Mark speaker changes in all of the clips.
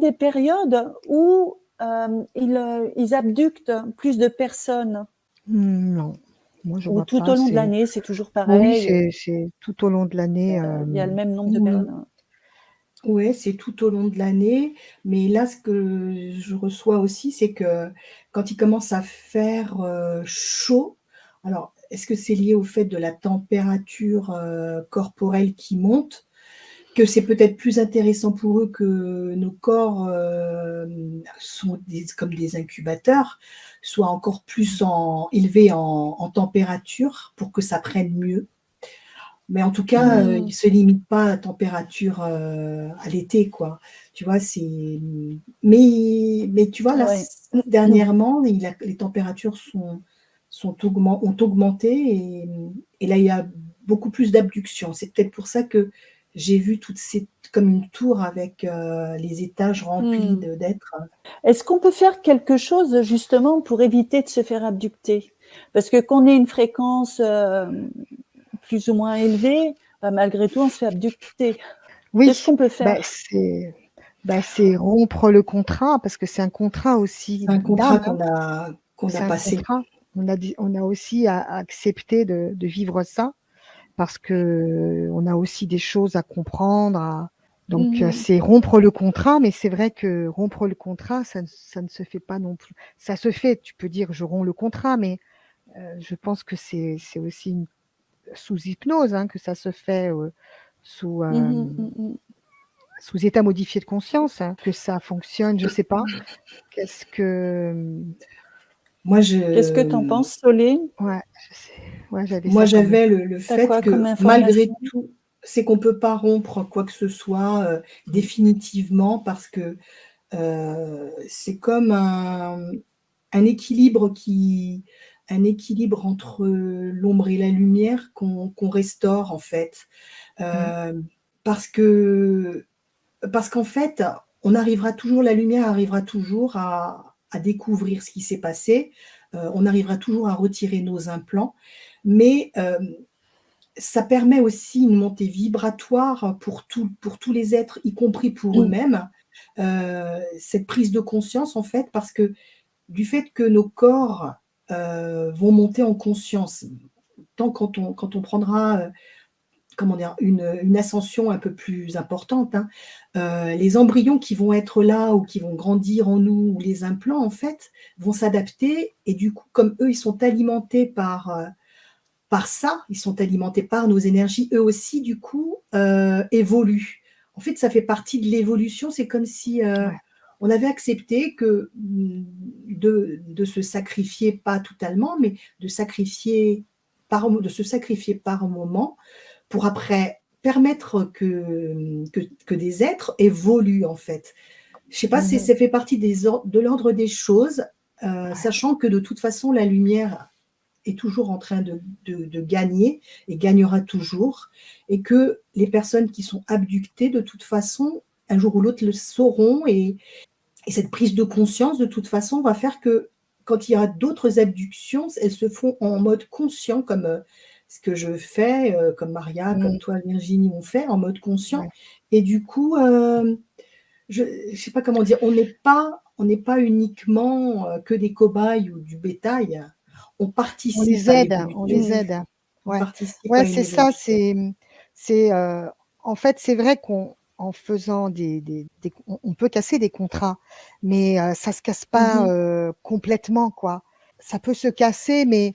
Speaker 1: des périodes où ils abductent plus de personnes?
Speaker 2: Non, moi je
Speaker 1: Ou
Speaker 2: vois
Speaker 1: tout
Speaker 2: pas.
Speaker 1: au long de l'année, c'est toujours
Speaker 2: Oui,
Speaker 1: pareil?
Speaker 2: c'est tout au long de l'année.
Speaker 1: Il y a le même nombre de
Speaker 3: Mmh.
Speaker 1: personnes?
Speaker 3: Ouais, c'est tout au long de l'année, mais là, ce que je reçois aussi, c'est que quand il commence à faire, chaud, alors est-ce que c'est lié au fait de la température, corporelle qui monte? Que c'est peut-être plus intéressant pour eux que nos corps, sont comme des incubateurs, soient encore plus élevés en température pour que ça prenne mieux. Mais en tout cas, ils ne se limitent pas à la température, à l'été, quoi. Tu vois? Mais tu vois, là,
Speaker 1: Ouais.
Speaker 3: dernièrement, les températures ont augmenté et là, il y a beaucoup plus d'abductions. C'est peut-être pour ça que j'ai vu toutes ces comme une tour avec, les étages remplis d'êtres.
Speaker 1: Est-ce qu'on peut faire quelque chose justement pour éviter de se faire abducter? Parce que qu'on ait une fréquence, plus ou moins élevée, malgré tout, on se fait abducter. Qu'est-ce
Speaker 2: Oui,
Speaker 1: qu'on peut faire?
Speaker 2: c'est rompre le contrat parce que c'est un contrat aussi
Speaker 3: C'est un contrat
Speaker 2: d'âme, hein.
Speaker 3: qu'on a
Speaker 2: C'est un
Speaker 3: passé.
Speaker 2: contrat. On a aussi à accepter de vivre ça parce qu'on a aussi des choses à comprendre. Donc, c'est rompre le contrat, mais c'est vrai que rompre le contrat, ça ne se fait pas non plus. Ça se fait, tu peux dire je romps le contrat, mais je pense que c'est aussi sous hypnose, hein, que ça se fait sous, sous état modifié de conscience, hein, que ça fonctionne, je ne sais pas. Qu'est-ce que.
Speaker 3: Moi,
Speaker 1: Qu'est-ce que tu en penses, Solé?
Speaker 2: Ouais, je sais. Ouais, j'avais
Speaker 3: Moi,
Speaker 2: ça comme.
Speaker 3: j'avais le
Speaker 1: Tu as
Speaker 3: fait
Speaker 1: quoi comme
Speaker 3: que malgré
Speaker 1: information?
Speaker 3: tout, c'est qu'on peut pas rompre quoi que ce soit, définitivement parce que, c'est comme un équilibre un équilibre entre l'ombre et la lumière qu'on restaure en fait.
Speaker 2: Mmh.
Speaker 3: Parce qu'en fait, la lumière arrivera toujours à découvrir ce qui s'est passé, on arrivera toujours à retirer nos implants, mais ça permet aussi une montée vibratoire pour tous les êtres, y compris pour eux-mêmes, cette prise de conscience en fait, parce que du fait que nos corps, vont monter en conscience, tant quand on prendra, comment dire? Une ascension un peu plus importante, hein, les embryons qui vont être là ou qui vont grandir en nous ou les implants en fait, vont s'adapter et du coup, comme eux, ils sont alimentés par ça, ils sont alimentés par nos énergies, eux aussi du coup, évoluent. En fait, ça fait partie de l'évolution, c'est comme si,
Speaker 2: Ouais.
Speaker 3: on avait accepté que, de se sacrifier, pas totalement, mais de se sacrifier par moment pour après permettre que des êtres évoluent en fait. Je sais pas si
Speaker 2: Mmh.
Speaker 3: ça fait partie de l'ordre des choses,
Speaker 2: Ouais.
Speaker 3: sachant que de toute façon la lumière est toujours en train de gagner et gagnera toujours et que les personnes qui sont abductées de toute façon, un jour ou l'autre le sauront et cette prise de conscience de toute façon va faire que quand il y aura d'autres abductions, elles se font en mode conscient comme, ce que je fais, comme Maria, comme
Speaker 2: Mmh.
Speaker 3: toi Virginie on fait en mode conscient
Speaker 2: Ouais.
Speaker 3: et du coup, je sais pas comment dire, on n'est pas uniquement, que des cobayes ou du bétail. On
Speaker 2: On
Speaker 3: participe
Speaker 2: les
Speaker 3: à
Speaker 2: aide, on
Speaker 3: l'évolution.
Speaker 2: les aide.
Speaker 3: On
Speaker 2: Ouais.
Speaker 3: participe
Speaker 2: Ouais,
Speaker 3: à une
Speaker 2: c'est ça,
Speaker 3: évolution.
Speaker 2: c'est, en fait, c'est vrai qu'en faisant on peut casser des contrats, mais ça se casse pas,
Speaker 3: Mmh.
Speaker 2: complètement, quoi. Ça peut se casser, mais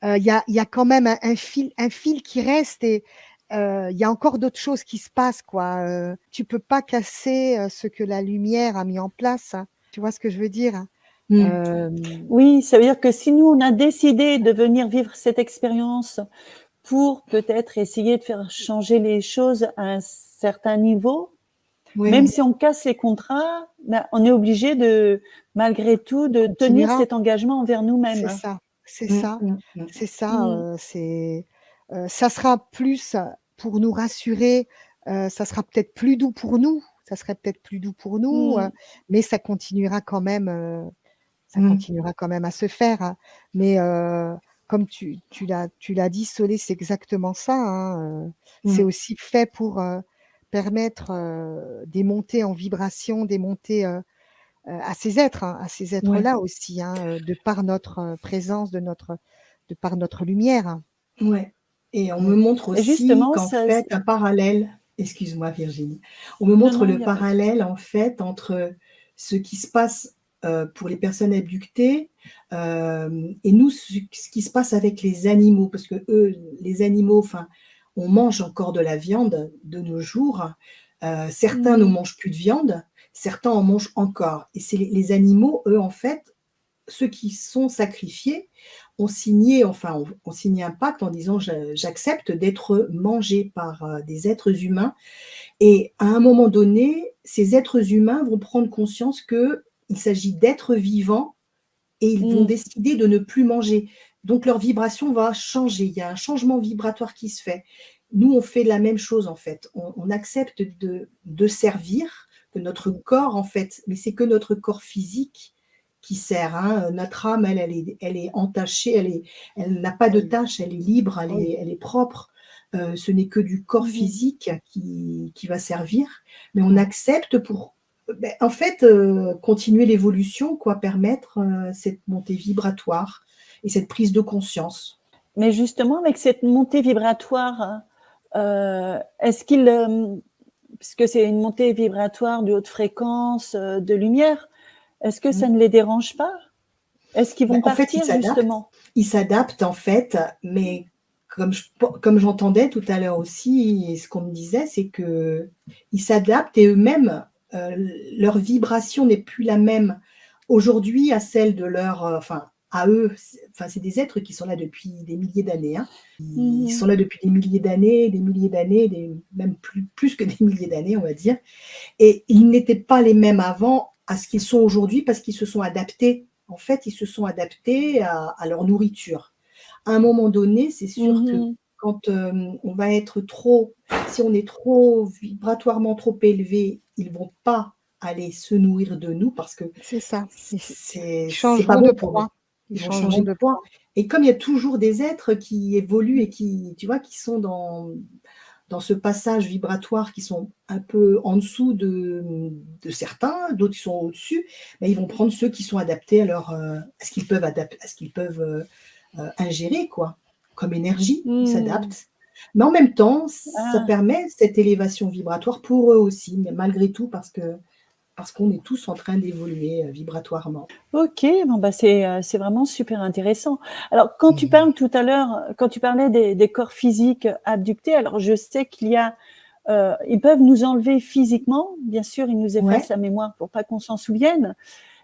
Speaker 2: il y a quand même un fil qui reste et il y a encore d'autres choses qui se passent, quoi. Tu peux pas casser, ce que la lumière a mis en place, hein. Tu vois ce que je veux dire?
Speaker 3: Mmh.
Speaker 2: Hem,
Speaker 1: Oui, ça veut dire que si nous, on a décidé de venir vivre cette expérience pour peut-être essayer de faire changer les choses à un certain niveau, même
Speaker 3: Oui,
Speaker 1: si on casse les contrats, on est obligé malgré tout,
Speaker 2: on
Speaker 1: de tenir
Speaker 2: continuera.
Speaker 1: cet engagement envers
Speaker 2: C'est
Speaker 1: nous-mêmes.
Speaker 2: ça, c'est
Speaker 3: mmh,
Speaker 2: ça,
Speaker 3: mmh, mmh.
Speaker 2: c'est ça,
Speaker 1: Mmh.
Speaker 2: ça sera plus pour nous rassurer, ça sera peut-être plus doux pour nous, ça serait peut-être plus doux pour nous,
Speaker 1: Mmh.
Speaker 2: mais ça
Speaker 3: Mmh.
Speaker 2: continuera quand même à se faire, hein. Mais comme tu l'as dit Solé, c'est exactement ça, hein, c'est
Speaker 3: Mmh.
Speaker 2: aussi fait permettre des montées en vibration, des montées à ces êtres, hein, à ces
Speaker 3: Ouais,
Speaker 2: êtres-là aussi, hein, de par notre présence, de par notre lumière. Hein.
Speaker 3: ouais. Et on
Speaker 2: Mm.
Speaker 3: me montre
Speaker 1: Et
Speaker 3: aussi
Speaker 1: justement,
Speaker 3: qu'en
Speaker 1: ça,
Speaker 3: fait, un parallèle, excuse-moi Virginie, on me
Speaker 1: non,
Speaker 3: montre
Speaker 1: non, il
Speaker 3: le
Speaker 1: n'y a pas de souci.
Speaker 3: parallèle en fait entre ce qui se passe pour les personnes abductées et nous, ce qui se passe avec les animaux, parce que eux, les animaux, enfin, on mange encore de la viande de nos jours. Certains ne
Speaker 1: Mhm.
Speaker 3: mangent plus de viande, certains en mangent encore. Et c'est les animaux, eux, en fait, ceux qui sont sacrifiés ont signé, enfin, ont signé un pacte en disant j'accepte d'être mangé par des êtres humains. Et à un moment donné, ces êtres humains vont prendre conscience qu'il s'agit d'êtres vivants et ils vont
Speaker 1: Mhm.
Speaker 3: décider de ne plus manger. Donc leur vibration va changer. Il y a un changement vibratoire qui se fait. Nous, on fait la même chose en fait. On accepte de servir, que notre corps en fait, mais c'est que notre corps physique qui sert. Hein. Notre âme, elle est entachée, elle n'a pas de
Speaker 2: Oui,
Speaker 3: tâche, elle est libre,
Speaker 2: oui,
Speaker 3: elle est propre. Ce n'est que du corps
Speaker 1: Mhm.
Speaker 3: physique qui va servir, mais on
Speaker 2: ouais.
Speaker 3: accepte pour en fait, continuer l'évolution, quoi, permettre, cette montée vibratoire et cette prise de conscience.
Speaker 1: Mais justement, avec cette montée vibratoire, est-ce qu'il, puisque c'est une montée vibratoire de haute fréquence, de lumière, est-ce que ça
Speaker 3: Mmh.
Speaker 1: ne les dérange pas? Est-ce qu'ils vont
Speaker 3: En fait,
Speaker 1: partir justement?
Speaker 3: ils s'adaptent, en fait, mais comme j'entendais tout à l'heure aussi et ce qu'on me disait, c'est qu'ils s'adaptent et eux-mêmes, leur vibration n'est plus la même aujourd'hui à celle de leur, enfin, à eux, c'est des êtres qui sont là depuis des milliers d'années, hein. Ils
Speaker 1: Mhm.
Speaker 3: sont là depuis des milliers d'années, même plus que des milliers d'années, on va dire. Et ils n'étaient pas les mêmes avant à ce qu'ils sont aujourd'hui parce qu'ils se sont adaptés. En fait, ils se sont adaptés à leur nourriture. À un moment donné, c'est sûr que
Speaker 1: Mhm.
Speaker 3: quand on va être trop, si on est trop vibratoirement trop élevé, ils vont pas aller se nourrir de nous parce que
Speaker 2: C'est ça. Ils
Speaker 3: c'est pas
Speaker 2: changeront de
Speaker 3: bon pour eux.
Speaker 2: proie. Ils
Speaker 3: Ils vont changer
Speaker 2: changeront
Speaker 3: de
Speaker 2: de
Speaker 3: poids.
Speaker 2: proie.
Speaker 3: Et comme il y a toujours des êtres qui évoluent et qui, tu vois, qui sont dans ce passage vibratoire, qui sont un peu en dessous de certains, d'autres qui sont au-dessus, ben, ils vont prendre ceux qui sont adaptés à ce qu'ils peuvent à ce qu'ils peuvent ingérer, quoi, comme énergie. Ils
Speaker 1: Mhm.
Speaker 3: s'adaptent. Mais en même temps, ça
Speaker 1: Ah,
Speaker 3: permet cette élévation vibratoire pour eux aussi, mais malgré tout, parce qu'on est tous en train d'évoluer vibratoirement.
Speaker 1: ok, bon bah c'est vraiment super intéressant. Alors quand tu
Speaker 3: Et
Speaker 1: parles tout à l'heure, quand tu parlais des corps physiques abductés, alors je sais qu'il y a, ils peuvent nous enlever physiquement, bien sûr, ils nous effacent
Speaker 3: ouais,
Speaker 1: la mémoire pour pas qu'on s'en souvienne.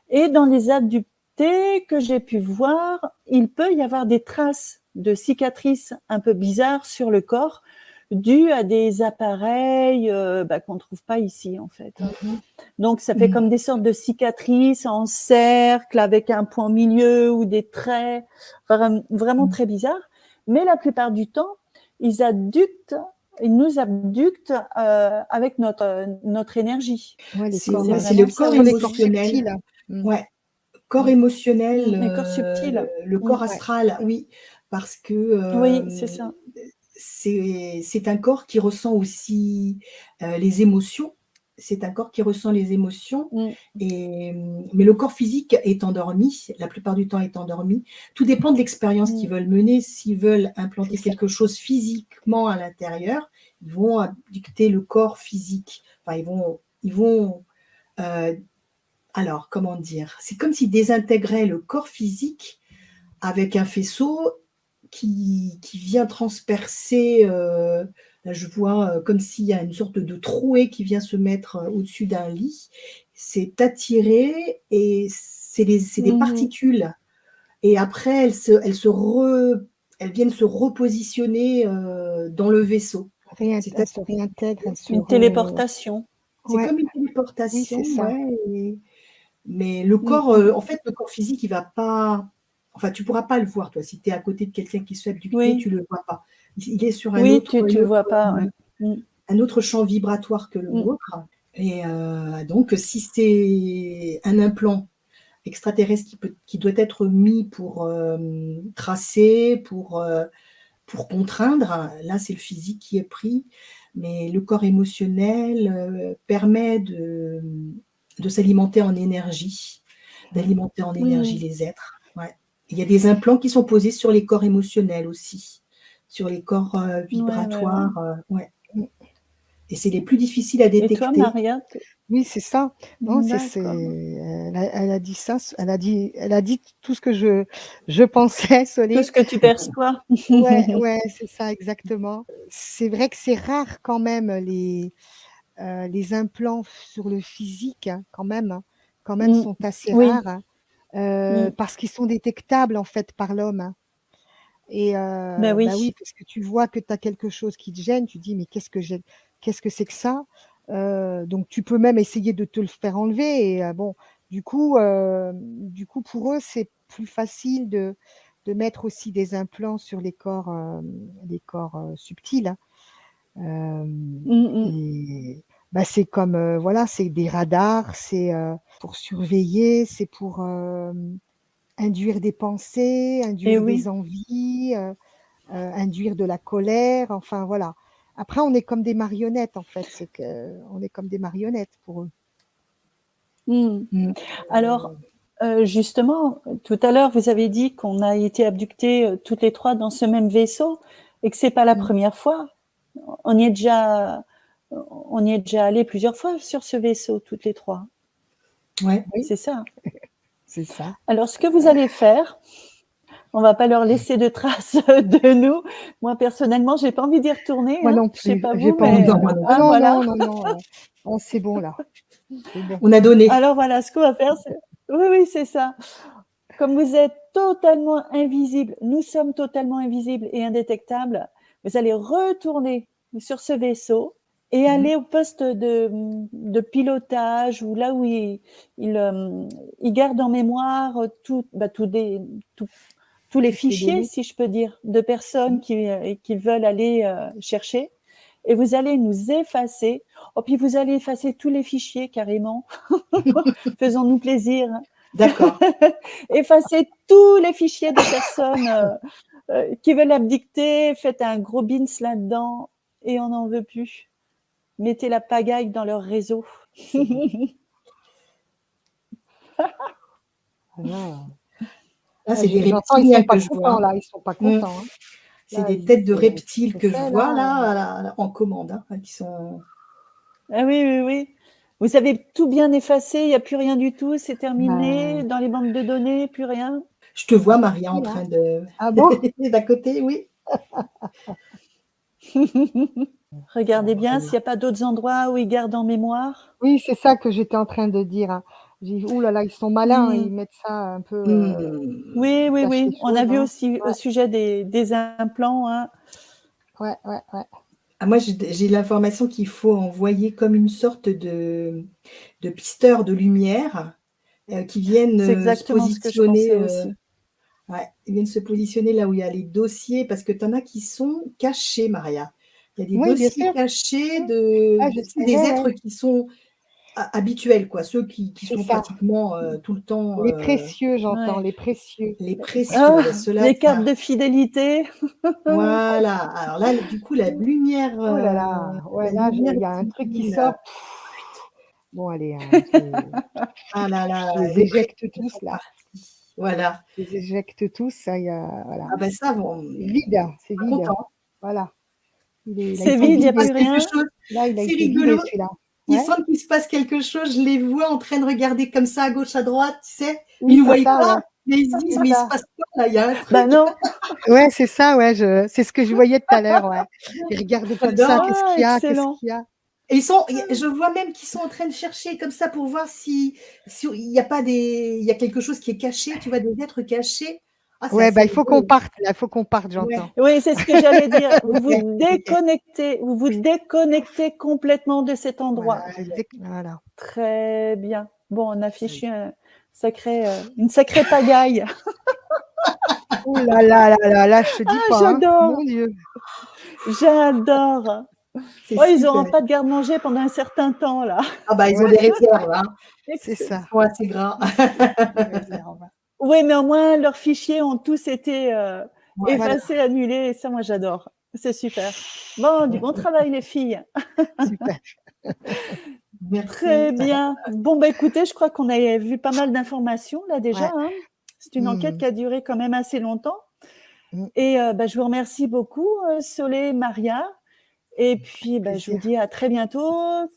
Speaker 1: Et dans les abductés que j'ai pu voir, il peut y avoir des traces de cicatrices un peu bizarres sur le corps, dues à des appareils bah, qu'on ne trouve pas ici en fait.
Speaker 3: mhm,
Speaker 1: Donc ça fait
Speaker 3: mhm,
Speaker 1: comme des sortes de cicatrices en cercle avec un point au milieu ou des traits, vraiment
Speaker 3: mhm.
Speaker 1: très bizarres. Mais la plupart du temps, ils abductent, ils nous abductent avec notre énergie.
Speaker 2: Ouais, les
Speaker 3: C'est
Speaker 2: corps,
Speaker 1: C'est
Speaker 3: ouais, c'est le
Speaker 1: vraiment
Speaker 2: ce
Speaker 1: ça
Speaker 3: corps
Speaker 2: sont les corps
Speaker 1: aussi.
Speaker 3: émotionnel.
Speaker 2: subtils. Mm,
Speaker 3: Ouais, corps
Speaker 2: mm,
Speaker 3: émotionnel,
Speaker 1: Les corps subtils.
Speaker 3: le
Speaker 1: Mm.
Speaker 3: corps astral, oui, parce que
Speaker 1: Oui, c'est ça.
Speaker 3: c'est un corps qui ressent aussi les émotions. C'est un corps qui ressent les émotions,
Speaker 1: Mm.
Speaker 3: mais le corps physique est endormi, la plupart du temps est endormi. Tout dépend de l'expérience qu'ils
Speaker 1: Mm.
Speaker 3: veulent mener. S'ils veulent
Speaker 2: c'est
Speaker 3: implanter
Speaker 2: ça.
Speaker 3: quelque chose physiquement à l'intérieur, ils vont dicter le corps physique. Enfin, ils vont euh, alors, comment dire? C'est comme s'ils désintégraient le corps physique avec un faisceau qui vient transpercer, là je vois, comme s'il y a une sorte de trouée qui vient se mettre, au-dessus d'un lit. C'est attiré et c'est des
Speaker 1: Mhm.
Speaker 3: particules et après elles viennent se repositionner, dans le vaisseau. C'est
Speaker 2: Elles se réintègrent, elles se
Speaker 1: Une téléportation.
Speaker 3: c'est
Speaker 2: ouais,
Speaker 3: comme une
Speaker 2: oui,
Speaker 3: téléportation,
Speaker 2: c'est ça.
Speaker 3: ouais. Mais le
Speaker 1: Mm,
Speaker 3: corps,
Speaker 1: mm.
Speaker 3: en fait, le corps physique, il va pas enfin, tu pourras pas le voir, toi. Si tu es à côté de quelqu'un qui se fait abducter,
Speaker 1: Oui,
Speaker 3: tu le vois pas. Il est sur
Speaker 1: oui, tu le vois pas. Ouais. Mm,
Speaker 3: un autre champ vibratoire que le
Speaker 1: mm.
Speaker 3: nôtre et donc si c'est un implant extraterrestre qui doit être mis pour, tracer, pour contraindre, là, c'est le physique qui est pris. mais le corps émotionnel permet de s'alimenter en énergie, d'alimenter en énergie les êtres. Ouais. Il y a des implants qui sont posés sur les corps émotionnels aussi, sur les corps vibratoires. Ouais. Et c'est les plus difficiles à
Speaker 1: Et toi,
Speaker 3: détecter.
Speaker 1: Maria?
Speaker 2: Oui, c'est ça. Non,
Speaker 1: D'accord.
Speaker 2: elle a dit ça, elle a dit tout ce que je pensais,
Speaker 1: Tout
Speaker 2: Solé.
Speaker 1: ce que tu perçois.
Speaker 2: Ouais, c'est ça, exactement. C'est vrai que c'est rare quand même les implants sur le physique, hein, quand même sont assez
Speaker 1: Oui.
Speaker 2: rares, hein, parce qu'ils sont détectables en fait par l'homme, hein. Et
Speaker 1: Ben oui.
Speaker 2: bah oui, parce que tu vois que tu as quelque chose qui te gêne, tu dis: «Mais qu'est-ce que c'est que ça?» Donc tu peux même essayer de te le faire enlever et bon, du coup, pour eux, c'est plus facile de mettre aussi des implants sur les corps, subtils, hein. Et bah, c'est comme, voilà, c'est des radars, c'est, pour surveiller, c'est pour, induire des pensées,
Speaker 1: Et
Speaker 2: induire
Speaker 1: oui.
Speaker 2: des envies, induire de la colère, enfin voilà. Après, on est comme des marionnettes en fait, c'est qu'on est comme des marionnettes pour eux.
Speaker 1: Alors, justement, tout à l'heure, vous avez dit qu'on a été abductés toutes les trois dans ce même vaisseau et que c'est pas la première fois. On y est déjà allé plusieurs fois sur ce vaisseau, toutes les trois.
Speaker 3: Ouais.
Speaker 2: Oui.
Speaker 1: C'est ça.
Speaker 2: C'est ça.
Speaker 1: Alors, ce que vous allez faire, on va pas leur laisser de traces de nous. Moi, personnellement, j'ai pas envie d'y retourner.
Speaker 2: Moi
Speaker 1: hein.
Speaker 2: non
Speaker 1: Je sais
Speaker 2: plus,
Speaker 1: pas
Speaker 2: j'ai
Speaker 1: vous,
Speaker 2: pas
Speaker 1: mais
Speaker 2: envie. Non,
Speaker 1: voilà.
Speaker 2: non. Oh, c'est bon là. C'est bon.
Speaker 3: On a donné.
Speaker 1: Alors voilà, ce qu'on va faire, c'est... Oui, c'est ça. Comme vous êtes totalement invisible, nous sommes totalement invisibles et indétectables, vous allez retourner sur ce vaisseau et aller au poste de pilotage ou là où il garde en mémoire tous les fichiers, si je peux dire, de personnes qui veulent aller chercher. Et vous allez nous effacer. Oh, puis vous allez effacer tous les fichiers carrément. Faisons-nous plaisir.
Speaker 3: D'accord.
Speaker 1: Effacez tous les fichiers de personnes qui veulent abdicter. Faites un gros bins là-dedans et on n'en veut plus. Mettez la pagaille dans leur réseau.
Speaker 2: Voilà.
Speaker 3: Là, c'est des
Speaker 2: J'entends, ils
Speaker 3: reptiliens
Speaker 2: sont pas
Speaker 3: que je vois.
Speaker 2: contents là, ils sont pas contents, hein.
Speaker 3: C'est
Speaker 2: Là,
Speaker 3: des
Speaker 2: ils
Speaker 3: têtes
Speaker 2: disent,
Speaker 3: de
Speaker 2: «Qu'est-ce
Speaker 3: reptiles
Speaker 2: qu'on
Speaker 3: que je
Speaker 2: fait
Speaker 3: vois
Speaker 2: là?»
Speaker 3: là, en commande, hein, qui sont.
Speaker 1: Ah oui. Vous avez tout bien effacé, il n'y a plus rien du tout, c'est terminé. Dans les banques de données, plus rien.
Speaker 3: Je te vois, Maria, en
Speaker 2: Oui, hein.
Speaker 3: train de.
Speaker 2: Ah bon?
Speaker 3: D'à côté, oui.
Speaker 1: Regardez bien s'il n'y a pas d'autres endroits où ils gardent en mémoire.
Speaker 2: Oui, c'est ça que j'étais en train de dire, hein. J'ai dit: «Ouh là là, ils sont malins, ils mettent ça un peu,
Speaker 1: Oui.
Speaker 2: ils cachent les
Speaker 1: On a
Speaker 2: choses,
Speaker 1: vu
Speaker 2: hein».
Speaker 1: aussi au sujet des implants. Hein.
Speaker 2: Ouais.
Speaker 3: Ah, moi, j'ai l'information qu'il faut envoyer comme une sorte de pisteurs de lumière qui viennent
Speaker 1: C'est
Speaker 3: se
Speaker 1: exactement ce que je pensais
Speaker 3: positionner.
Speaker 1: aussi.
Speaker 3: Ouais, ils viennent se positionner là où il y a les dossiers, parce que tu en as qui sont cachés, Maria. Il y a des
Speaker 2: Oui, bien
Speaker 3: dossiers
Speaker 2: sûr.
Speaker 3: cachés
Speaker 2: Ah,
Speaker 3: tu
Speaker 2: je
Speaker 3: sais, des
Speaker 2: sais, ouais,
Speaker 3: êtres qui sont habituels, quoi, ceux qui
Speaker 2: c'est
Speaker 3: sont
Speaker 2: ça.
Speaker 3: pratiquement tout le temps
Speaker 2: Les précieux, j'entends,
Speaker 1: Ouais.
Speaker 2: les précieux.
Speaker 3: les précieux.
Speaker 1: Ah,
Speaker 3: Et ceux-là,
Speaker 1: les cartes de fidélité.
Speaker 3: voilà. Alors là, du coup,
Speaker 2: Oh là là, ouais,
Speaker 3: la
Speaker 2: là,
Speaker 3: lumière
Speaker 2: il y a un truc qui
Speaker 3: divine,
Speaker 2: sort. Bon, allez, hein,
Speaker 3: ah là là,
Speaker 2: je les
Speaker 3: les
Speaker 2: éjecte
Speaker 3: précieux
Speaker 2: tous
Speaker 3: sont
Speaker 2: là.
Speaker 3: partis. Voilà.
Speaker 2: Je les éjecte tous, ça, il y a voilà.
Speaker 3: Ah ben ça, bon,
Speaker 2: C'est vide, c'est
Speaker 3: pas
Speaker 2: vide.
Speaker 3: content.
Speaker 2: Voilà. Il a
Speaker 1: C'est
Speaker 2: été
Speaker 3: Quand
Speaker 1: vide, il n'y
Speaker 3: il se
Speaker 1: a
Speaker 3: passe
Speaker 1: plus
Speaker 2: vidé.
Speaker 3: quelque
Speaker 1: rien.
Speaker 3: chose,
Speaker 2: Là, il a
Speaker 3: c'est
Speaker 2: été vidé
Speaker 3: rigolo.
Speaker 2: celui-là.
Speaker 3: Ils
Speaker 2: Ouais.
Speaker 3: sentent qu'il se passe quelque chose, je les vois en train de regarder comme ça à gauche, à droite, tu sais.
Speaker 2: Oui,
Speaker 3: Ils ne
Speaker 2: c'est
Speaker 3: voient
Speaker 2: ça,
Speaker 3: pas,
Speaker 2: ouais.
Speaker 3: mais ils se disent:
Speaker 2: C'est
Speaker 3: «Mais il se
Speaker 2: ça.
Speaker 3: passe quoi là? Il y a un
Speaker 1: Bah
Speaker 3: truc».
Speaker 1: non.
Speaker 2: Ouais, c'est ça, ouais, c'est ce que je voyais tout à l'heure, ouais. Ils regardent comme ça,
Speaker 3: J'adore.
Speaker 2: qu'est-ce
Speaker 1: Ah,
Speaker 2: qu'il y a? Qu'est-ce
Speaker 1: excellent.
Speaker 2: qu'il y a?
Speaker 3: Et je vois même qu'ils sont en train de chercher comme ça pour voir si il y a pas il y a quelque chose qui est caché, tu vois? Des êtres cachés. Ah, c'est
Speaker 2: Ouais,
Speaker 3: assez
Speaker 2: bah, il faut qu'on
Speaker 3: rigolo.
Speaker 2: parte là, il faut qu'on parte,
Speaker 3: Ouais,
Speaker 2: j'entends.
Speaker 1: Oui, c'est ce que j'allais dire.
Speaker 3: OK, OK.
Speaker 1: Vous vous déconnectez complètement de cet
Speaker 2: Voilà,
Speaker 1: endroit.
Speaker 2: voilà.
Speaker 1: Très bien. Bon, on a
Speaker 3: Ça y est.
Speaker 1: fichu une sacrée pagaille.
Speaker 2: Ouh là là là là là, je te dis
Speaker 1: Ah,
Speaker 2: pas, hein.
Speaker 1: j'adore,
Speaker 2: Mon Dieu.
Speaker 1: j'adore.
Speaker 3: C'est
Speaker 1: Oh, ils n'auront
Speaker 3: super.
Speaker 1: pas de garde-manger pendant un certain temps, là.
Speaker 3: Ah bah, ils ont
Speaker 2: Ouais,
Speaker 3: des réserves, hein.
Speaker 2: c'est
Speaker 1: Excellent.
Speaker 3: Ils
Speaker 2: ça.
Speaker 3: sont assez gras.
Speaker 2: Des réserves.
Speaker 1: Oui, mais au moins, leurs fichiers ont tous été
Speaker 3: Ouais,
Speaker 2: Voilà.
Speaker 1: effacés, annulés. Et ça, moi, j'adore. C'est super. Bon, du bon travail, les filles.
Speaker 2: Super.
Speaker 3: Merci.
Speaker 1: Très bien. Bon, bah écoutez, je crois qu'on a vu pas mal d'informations là déjà.
Speaker 2: Ouais.
Speaker 1: Hein. C'est une enquête qui a duré quand même assez longtemps.
Speaker 2: Mm.
Speaker 1: Et bah, je vous remercie beaucoup, Solé, Maria. Et puis, bah, je vous dis à très bientôt.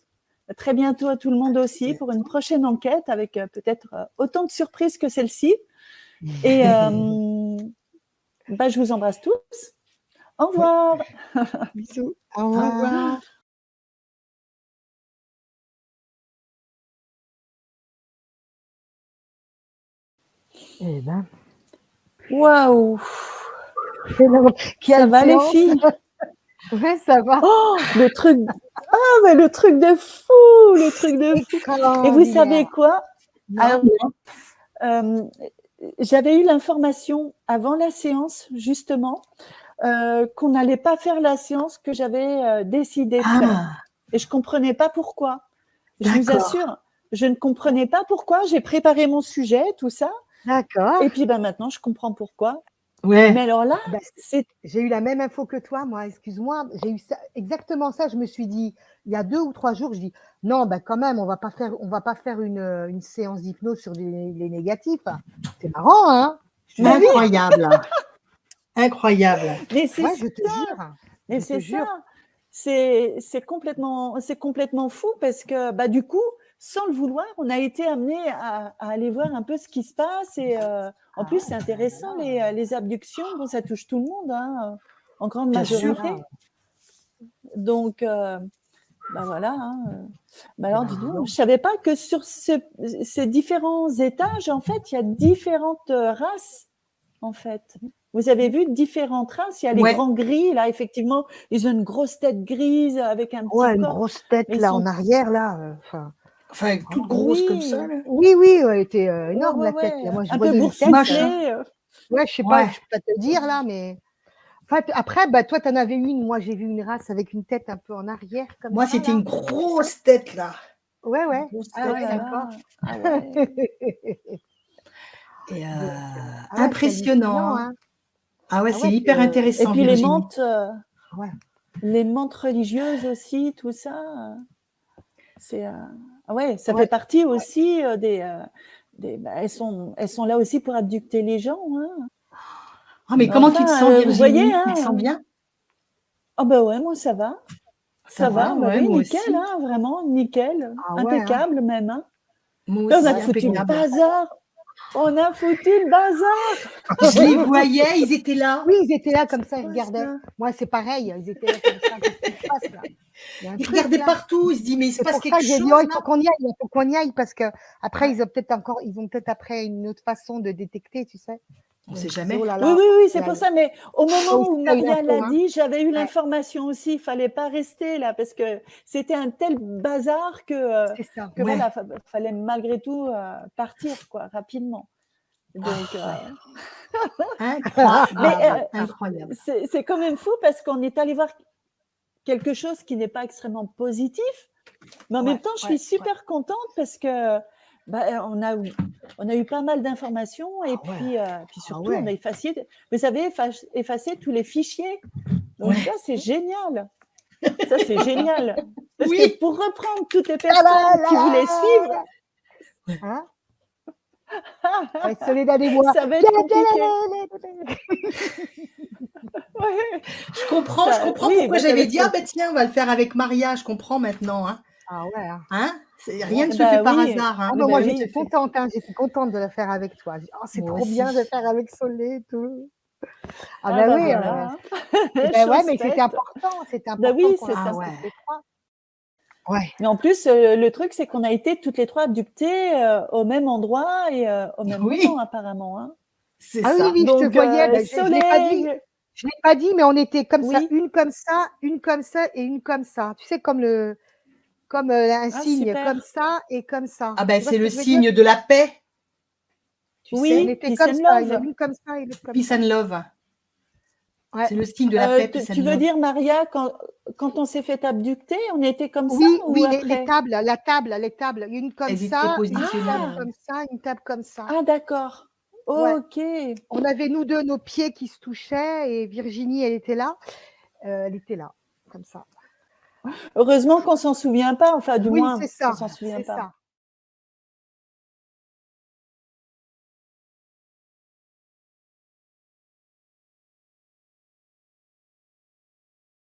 Speaker 1: À très bientôt à tout le monde aussi pour une prochaine enquête avec peut-être autant de surprises que celle-ci. Et bah, je vous embrasse tous. Au revoir.
Speaker 2: Bisous. Au
Speaker 3: Au
Speaker 2: revoir.
Speaker 3: revoir.
Speaker 2: Eh ben,
Speaker 1: Waouh.
Speaker 2: ça
Speaker 1: Ça va les filles?
Speaker 2: Ouais, ça va.
Speaker 1: Oh, le truc. Ah, mais le truc de fou, le truc de fou. Et vous savez quoi? Alors, j'avais eu l'information avant la séance, justement, qu'on n'allait pas faire la séance que j'avais décidé de faire. Et je ne comprenais pas pourquoi. Je vous assure, je ne comprenais pas pourquoi. J'ai préparé mon sujet, tout ça.
Speaker 2: D'accord.
Speaker 1: Et puis ben, maintenant, je comprends pourquoi.
Speaker 3: Ouais.
Speaker 1: Mais alors là,
Speaker 2: j'ai eu la même info que toi, moi, excuse-moi. J'ai eu ça, exactement ça. Je me suis dit, il y a 2 ou 3 jours, je dis, non, ben quand même, on va pas faire une séance d'hypnose sur les négatifs. C'est marrant, hein?
Speaker 3: Incroyable. Incroyable.
Speaker 1: Mais c'est
Speaker 2: ouais, je te jure.
Speaker 1: Mais c'est ça. C'est complètement fou parce que bah, du coup, sans le vouloir, on a été amené à aller voir un peu ce qui se passe. Et en plus, c'est intéressant, les abductions. Bon, ça touche tout le monde, hein, en grande majorité. Donc, bah voilà. Hein. Bah alors, dis donc, je ne savais pas que sur ces différents étages, en fait, il y a différentes races, en fait. Vous avez vu différentes races. Il y a les grands gris, là, effectivement. Ils ont une grosse tête grise avec un petit corps.
Speaker 2: Une grosse tête, là, en arrière, là.
Speaker 3: Enfin, toute grosse comme ça, là.
Speaker 2: Oui, elle était énorme, la tête. Là. Moi, je
Speaker 1: un
Speaker 2: voyais
Speaker 1: peu boursouflée.
Speaker 2: Ouais, je sais pas, je peux pas te le dire, là, mais... Enfin, après, bah, toi, tu en avais une. Moi, j'ai vu une race avec une tête un peu en arrière. Comme
Speaker 3: moi, c'était une grosse tête, là.
Speaker 2: Ouais.
Speaker 3: Ah
Speaker 2: ouais, d'accord.
Speaker 1: Ah ouais.
Speaker 3: Et impressionnant. Hein. Ah ouais, c'est hyper intéressant.
Speaker 1: Et puis les mantes religieuses aussi, tout ça. C'est ouais, ça fait partie aussi bah, elles sont là aussi pour abducter les gens. Hein.
Speaker 3: Ah, mais comment tu te sens, Virginie?
Speaker 1: Vous voyez, hein,
Speaker 3: tu te sens bien?
Speaker 1: Ah bah ouais, moi ça va. Ça va, bah
Speaker 3: ouais,
Speaker 1: oui,
Speaker 3: moi
Speaker 1: nickel,
Speaker 3: aussi.
Speaker 1: hein, vraiment, nickel. Impeccable même. Hein.
Speaker 3: Moi
Speaker 1: Là,
Speaker 3: aussi,
Speaker 1: on a foutu le bazar. On a foutu le bazar.
Speaker 3: Je les voyais, ils étaient là.
Speaker 2: Oui, ils étaient là comme ça, ils regardaient. Moi, c'est pareil, ils étaient là comme ça. Qu'est-ce qui se passe là?
Speaker 3: Ils regardaient partout, ils se disent, mais il se passe quelque chose.
Speaker 2: Dit, oh, il faut qu'on y aille, parce que après, ils ont peut-être après une autre façon de détecter, tu sais.
Speaker 3: On ne sait jamais.
Speaker 2: Oh là là.
Speaker 1: Oui, c'est pour ça. Mais au moment où Maria l'a dit, j'avais eu l'information aussi. Il ne fallait pas rester là parce que c'était un tel bazar que voilà, fallait malgré tout partir quoi, rapidement. Donc,
Speaker 3: incroyable.
Speaker 1: C'est quand même fou parce qu'on est allé voir quelque chose qui n'est pas extrêmement positif. Mais en même temps, je suis super contente parce que bah, on a eu pas mal d'informations et puis surtout, on a effacé, vous savez, effacé tous les fichiers. Donc ça, c'est génial. Ça, c'est génial. Parce que pour reprendre toutes les personnes qui voulaient suivre,
Speaker 2: Soledad et moi.
Speaker 1: Ça va être compliqué.
Speaker 3: Je comprends pourquoi j'avais dit, ah ben tiens, on va le faire avec Maria, je comprends maintenant. Hein.
Speaker 2: Ah ouais.
Speaker 3: Hein, rien ne se fait par hasard. Hein.
Speaker 2: Moi, j'étais contente, j'étais contente de le faire avec toi. Oh, c'est trop bien de le faire avec Solé et tout. Ah bah oui.
Speaker 1: Voilà.
Speaker 2: Ouais, mais c'était important.
Speaker 1: Bah oui, c'est ça.
Speaker 2: Ouais.
Speaker 1: Mais en plus, le truc, c'est qu'on a été toutes les trois abductées au même endroit et au même moment, apparemment. Hein.
Speaker 3: C'est ça.
Speaker 2: Oui,
Speaker 1: donc,
Speaker 2: je te voyais. Je ne l'ai pas dit, mais on était comme ça, une comme ça et une comme ça. Tu sais, comme un signe,
Speaker 1: super.
Speaker 2: comme ça et comme ça.
Speaker 3: Ah ben, c'est le signe de la paix.
Speaker 1: Tu sais,
Speaker 2: on était comme ça, une comme ça et l'autre comme
Speaker 3: ça. Peace and love.
Speaker 2: Ouais.
Speaker 3: C'est le signe de la paix.
Speaker 1: Tu veux dire, Maria, quand on s'est fait abducter, on était comme ça
Speaker 2: Oui,
Speaker 1: ou après
Speaker 2: les tables, une comme ça, une table comme ça.
Speaker 1: Ah, d'accord. Ok.
Speaker 2: On avait nous deux nos pieds qui se touchaient et Virginie, elle était là. elle était là, comme ça.
Speaker 1: Heureusement qu'on s'en souvient pas, enfin du
Speaker 2: Oui,
Speaker 1: moins
Speaker 2: c'est
Speaker 1: on
Speaker 2: ça,
Speaker 1: s'en souvient
Speaker 2: c'est
Speaker 1: pas.
Speaker 2: ça.